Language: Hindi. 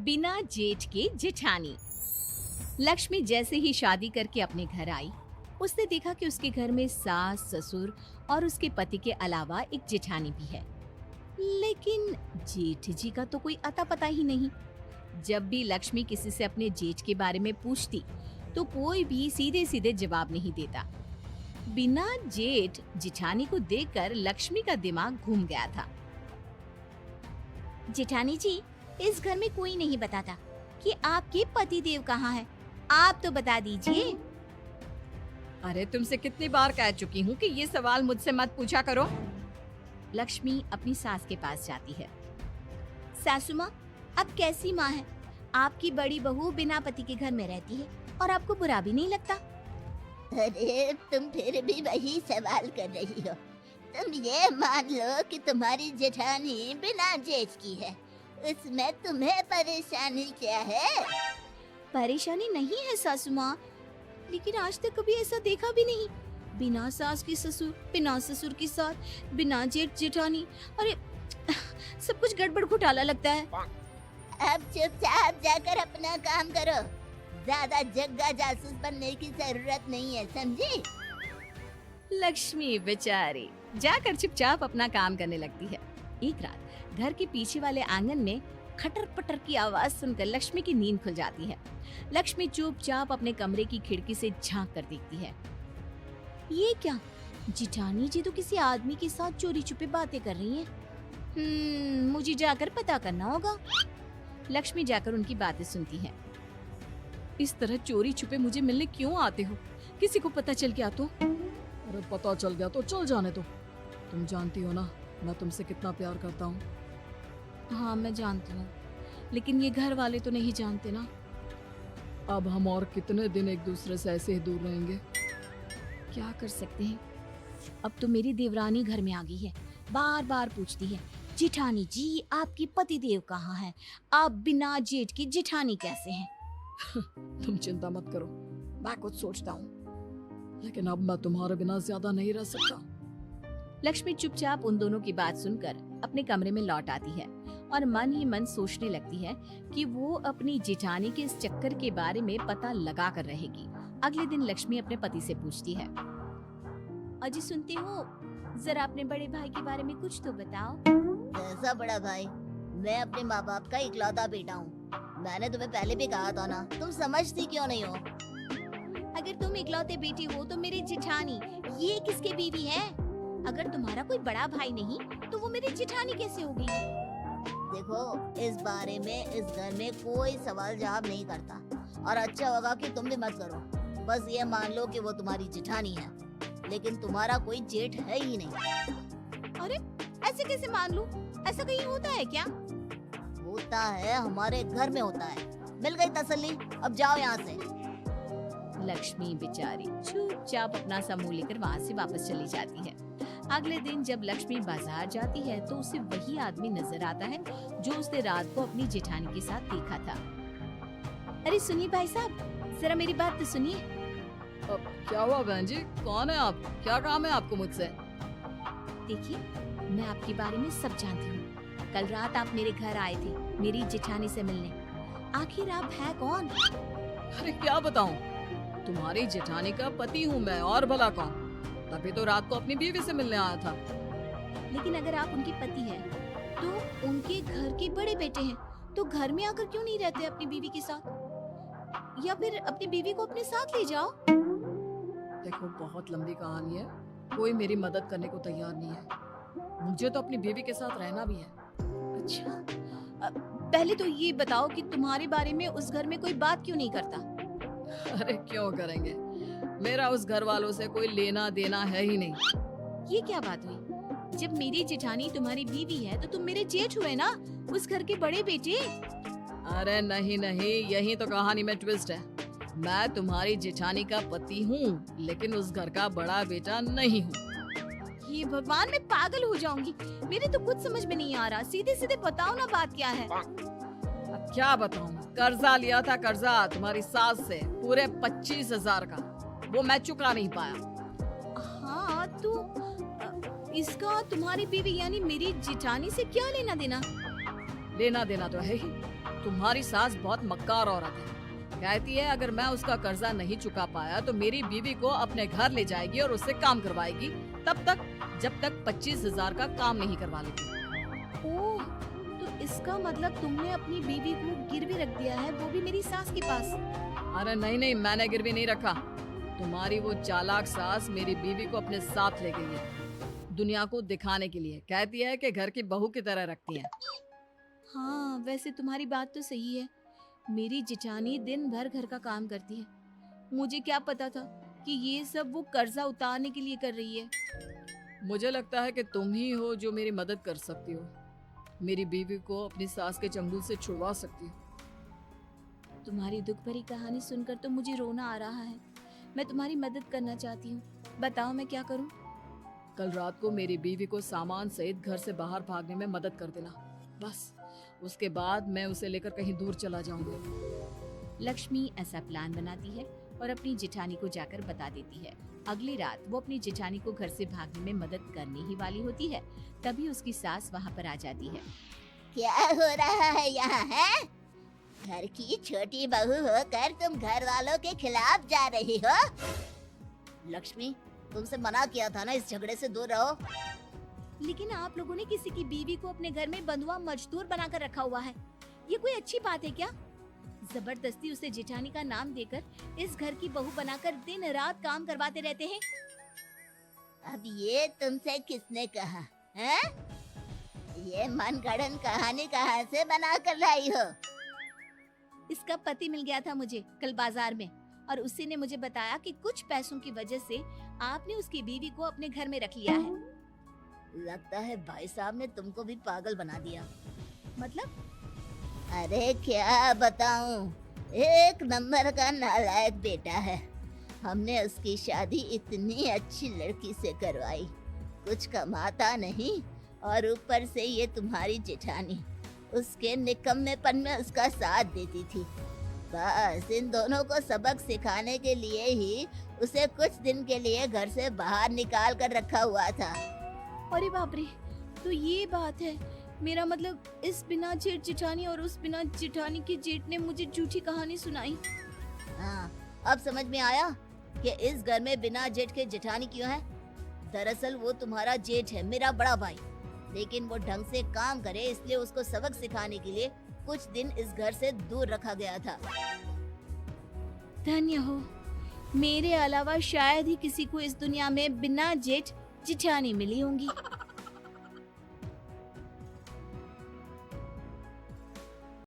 बिना जेठ के जेठानी। लक्ष्मी जैसे ही शादी करके अपने घर आई, उसने देखा कि उसके घर में सास, ससुर और उसके पति के अलावा एक जेठानी भी है। लेकिन जेठ जी का तो कोई अता पता ही नहीं। जब भी लक्ष्मी किसी से अपने जेठ के बारे में पूछती, तो कोई भी सीधे सीधे जवाब नहीं देता। बिना जेठ जेठानी को देखकर लक्ष्मी का दिमाग घूम गया था। जेठानी जी, इस घर में कोई नहीं बताता कि आपके पति देव कहाँ है। आप तो बता दीजिए। अरे तुमसे कितनी बार कह चुकी हूँ कि ये सवाल मुझसे मत पूछा करो। लक्ष्मी अपनी सास के पास जाती है। सासू माँ, अब कैसी माँ है? आपकी बड़ी बहू बिना पति के घर में रहती है और आपको बुरा भी नहीं लगता? अरे तुम फिर भी वही सवाल कर रही हो। तुम ये मान लो कि तुम्हारी जेठानी बिना जेठ की है, उसमें तुम्हें परेशानी क्या है? परेशानी नहीं है सासू माँ, लेकिन आज तक कभी ऐसा देखा भी नहीं। बिना सास की ससुर, बिना ससुर की सास, बिना जेठ जेठानी। अरे सब कुछ गड़बड़ घोटाला लगता है। अब चुपचाप जाकर अपना काम करो, ज्यादा जग्गा जासूस बनने की जरूरत नहीं है, समझी? लक्ष्मी बेचारी जाकर चुपचाप अपना काम करने लगती है। एक रात घर के पीछे वाले आंगन में खटर पटर की आवाज सुनकर लक्ष्मी की नींद खुल जाती है। लक्ष्मी चुपचाप अपने कमरे की खिड़की से झांक कर देखती है। ये क्या? जिठानी जी तो किसी आदमी के साथ चोरी छुपे बातें कर रही हैं। मुझे जाकर पता करना होगा। लक्ष्मी जाकर उनकी बातें सुनती है। इस तरह चोरी छुपे मुझे मिलने क्यों आते हो? किसी को पता चल गया तो? अरे पता चल गया तो चल जाने दो। तुम जानती हो ना मैं तुमसे कितना प्यार करता हूँ। हाँ मैं जानती हूँ, लेकिन ये घर वाले तो नहीं जानते ना। अब हम और कितने दिन एक दूसरे से ऐसे ही दूर रहेंगे? क्या कर सकते हैं? अब तो मेरी देवरानी घर में आ गई है। बार बार पूछती है, जेठानी जी आपकी पति देव कहाँ है? आप बिना जेठ की जेठानी कैसे हैं? तुम चिंता मत करो, मैं कुछ सोचता हूँ, लेकिन अब मैं तुम्हारे बिना ज्यादा नहीं रह सकता। लक्ष्मी चुपचाप उन दोनों की बात सुनकर अपने कमरे में लौट आती है और मन ही मन सोचने लगती है कि वो अपनी जेठानी के इस चक्कर के बारे में पता लगा कर रहेगी। अगले दिन लक्ष्मी अपने पति से पूछती है, अजी सुनती हो, जरा अपने बड़े भाई के बारे में कुछ तो बताओ। ऐसा बड़ा भाई, मैं अपने माँ बाप का इकलौता बेटा हूँ। मैंने तुम्हें पहले भी कहा था ना, तुम समझती क्यों नहीं हो? अगर तुम इकलौते बेटी हो तो मेरी जेठानी ये किसके बीवी है? अगर तुम्हारा कोई बड़ा भाई नहीं तो वो मेरी जेठानी कैसे होगी? देखो, इस बारे में इस घर में कोई सवाल जवाब नहीं करता, और अच्छा होगा कि तुम भी मत करो। बस ये मान लो कि वो तुम्हारी जेठानी है, लेकिन तुम्हारा कोई जेठ है ही नहीं। अरे ऐसे कैसे मान लूं? ऐसा कहीं होता है क्या? होता है, हमारे घर में होता है। मिल गई तसल्ली, अब जाओ यहाँ से। लक्ष्मी बेचारी चुपचाप अपना समूह लेकर वहाँ से वापस चली जाती है। अगले दिन जब लक्ष्मी बाजार जाती है तो उसे वही आदमी नजर आता है जो उसने रात को अपनी जेठानी के साथ देखा था। अरे सुनिए भाई साहब, जरा मेरी बात तो सुनिए। अब क्या हुआ बहन जी, कौन है आप? क्या काम है आपको मुझसे? देखिए, मैं आपके बारे में सब जानती हूँ। कल रात आप मेरे घर आए थे मेरी जेठानी से मिलने। आखिर आप है कौन? अरे क्या बताऊं, तुम्हारी जेठानी का पति हूँ मैं, और भला कौन? तभी तो रात को अपनी बीवी से मिलने आया था। लेकिन अगर आप उनके पति हैं, तो उनके घर के बड़े बेटे हैं, तो घर में आकर क्यों नहीं रहते अपनी बीवी के साथ? या फिर अपनी बीवी को अपने साथ ले जाओ। देखो, बहुत लंबी कहानी है, कोई मेरी मदद करने को तैयार नहीं है। मुझे तो अपनी बीवी के साथ रहना भी है। अच्छा, पहले तो ये बताओ कि तुम्हारे बारे में उस घर में कोई बात क्यों नहीं करता? अरे क्यों करेंगे, मेरा उस घर वालों से कोई लेना देना है ही नहीं। ये क्या बात हुई? जब मेरी जेठानी तुम्हारी बीवी है तो तुम मेरे जेठ हुए ना, उस घर के बड़े बेटे। अरे नहीं नहीं, यही तो कहानी में ट्विस्ट है। मैं तुम्हारी जेठानी का पति हूँ, लेकिन उस घर का बड़ा बेटा नहीं हूँ। ये भगवान, मैं पागल हो जाऊंगी। मेरे तो कुछ समझ में नहीं आ रहा। सीधे सीधे बताओ ना, बात क्या है? अब क्या बताऊँ, कर्जा लिया था, कर्जा तुम्हारी सास से पूरे 25,000 का, वो मैं चुका नहीं पाया। हाँ तो इसका तुम्हारी बीवी यानी मेरी जेठानी से क्या लेना देना? लेना देना तो है ही। तुम्हारी सास बहुत मक्कार औरत है। कहती है अगर मैं उसका कर्जा नहीं चुका पाया तो मेरी बीवी को अपने घर ले जाएगी और उससे काम करवाएगी, तब तक जब तक 25,000 का काम नहीं करवा लेती। ओह, तो इसका मतलब तुमने अपनी बीवी को गिरवी रख दिया है, वो भी मेरी सास के पास। अरे नहीं नहीं, मैंने गिरवी नहीं रखा। तुम्हारी वो चालाक सास मेरी बीवी को अपने साथ ले गई है, दुनिया को दिखाने के लिए। कहती है कि घर की बहू की तरह रखती है। हाँ, वैसे तुम्हारी बात तो सही है। मेरी जिठानी दिन भर घर का काम करती है। मुझे क्या पता था कि ये सब वो कर्जा उतारने के लिए कर रही है। मुझे लगता है कि तुम ही हो जो मेरी मदद कर सकती हो, मेरी बीवी को अपनी सास के चंगुल से छुड़वा सकती हो। तुम्हारी दुख भरी कहानी सुनकर तो मुझे रोना आ रहा है। मैं तुम्हारी मदद करना चाहती हूँ, बताओ मैं क्या करूँ? कल रात को मेरी बीवी को सामान सहित घर से बाहर भागने में मदद कर देना, बस उसके बाद मैं उसे लेकर कहीं दूर चला जाऊंगा। लक्ष्मी ऐसा प्लान बनाती है और अपनी जिठानी को जाकर बता देती है। अगली रात वो अपनी जिठानी को घर से भागने में मदद करने ही वाली होती है, तभी उसकी सास वहाँ पर आ जाती है। क्या हो रहा है यहाँ है? घर की छोटी बहू होकर तुम घर वालों के खिलाफ जा रही हो? लक्ष्मी, तुमसे मना किया था ना, इस झगड़े से दूर रहो। लेकिन आप लोगों ने किसी की बीवी को अपने घर में बंधुआ मजदूर बनाकर रखा हुआ है, ये कोई अच्छी बात है क्या? जबरदस्ती उसे जिठानी का नाम देकर इस घर की बहू बनाकर दिन रात काम करवाते रहते हैं। अब ये तुमसे किसने कहा है? ये मनगढ़ंत कहानी कहाँ से बना कर लाई हो? इसका पति मिल गया था मुझे कल बाजार में, और उसी ने मुझे बताया कि कुछ पैसों की वजह से आपने उसकी बीवी को अपने घर में रख लिया है। लगता है भाई साहब ने तुमको भी पागल बना दिया। मतलब? अरे क्या बताऊं, एक नंबर का नालायक बेटा है। हमने उसकी शादी इतनी अच्छी लड़की से करवाई, कुछ कमाता नहीं, और ऊपर से ये तुम्हारी जेठानी उसके निकम्मेपन में उसका साथ देती थी। बस इन दोनों को सबक सिखाने के लिए ही उसे कुछ दिन के लिए घर से बाहर निकाल कर रखा हुआ था। अरे बाप रे, तो ये बात है। मेरा मतलब इस बिना जेठ जिठानी और उस बिना जिठानी की जेठ ने मुझे झूठी कहानी सुनाई। हाँ, अब समझ में आया कि इस घर में बिना जेठ के जेठानी क्यों है। दरअसल वो तुम्हारा जेठ है, मेरा बड़ा भाई, लेकिन वो ढंग से काम करे इसलिए उसको सबक सिखाने के लिए कुछ दिन इस घर से दूर रखा गया था। धन्य हो, मेरे अलावा शायद ही किसी को इस दुनिया में बिना जेठ जिठानी मिली होंगी।